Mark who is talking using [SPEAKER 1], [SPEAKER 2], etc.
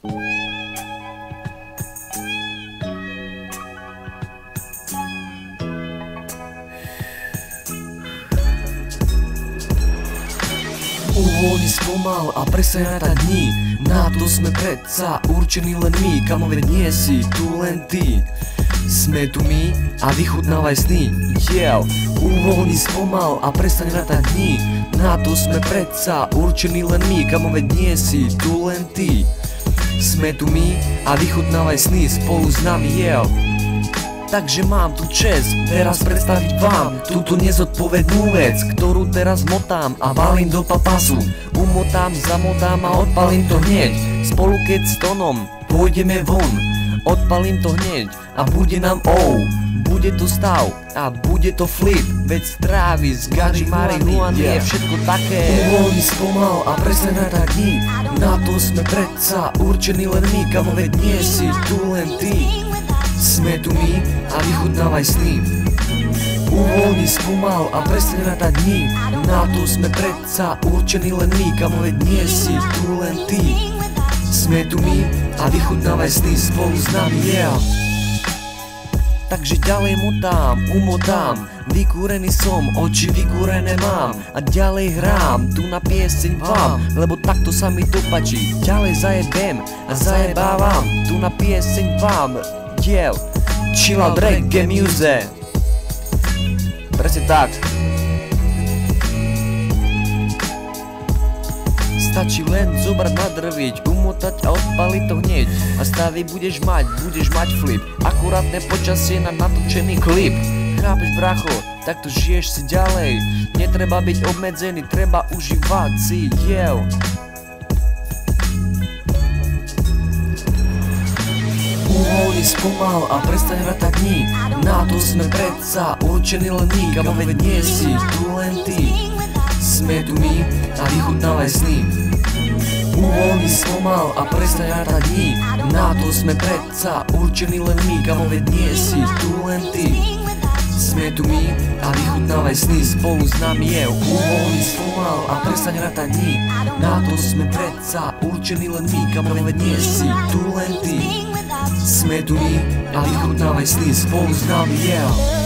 [SPEAKER 1] Uvoľni spomal a prestaň rátať dní. Na to sme predsa určení len my. Kamo, veď nie si tu len ty. Sme tu my a vychutnávaj sny. Uvoľni spomal a prestaň rátať dní. Na to sme predsa určení len my. Kamo, veď nie si tu len ty. Sme tu my a vychutnávaj sny spolu s nami, Takže mám tu čest teraz predstaviť vám túto nezodpovednú vec, ktorú teraz motám a valím do papasu. Umotám, zamotám a odpalím to hneď. Spolu keď s Tonom pôjdeme von, odpalím to hneď a bude nám bude to stav a bude to flip. Veď z trávy, z gači, marihuany je všetko také. Uvoľni spomal a prestaň rátať dní. Na to sme predsa určení len my. Kamo, veď nie si tu len ty. Sme tu my a vychutnávaj sny. Uvoľni spomal a prestaň rátať dní. Na to sme predsa určení len my. Kamo, veď nie si tu len ty. Sme tu my a vychutnávaj sny spolu s nami, Takže ďalej motám, umotám. Vykúrený som, oči vykúrené mám. A ďalej hrám tu na pieseň vám, lebo takto sa mi to páči. Ďalej zajebem a zajebávam tu na pieseň vám. Chill out reggae music. Presne tak. Stačí len zobrať, nadrviť, umotať a odpaliť to hneď. A stavy budeš mať flip. Akurátne počasie na natočený klip. Chápeš, bracho, takto žiješ si ďalej. Netreba byť obmedzený, treba užívať si, Uvoľni spomal a prestaň rátať dní. Na to sme predsa určení len my. Kamo, veď nie si tu len ty. Sme tu my a vychutnávaj sny. Uvoľni spomal a prestaň rátať dní. Na to sme predsa určení len my. Kamo, veď nie si tu len ty. Sme tu my a vychutnávaj sny spolu s nami, Uvoľni spomal a prestaň rátať dní. Na to sme predsa určení len my. Kamo, veď nie si tu len ty. Sme tu my a vychutnávaj sny spolu s nami,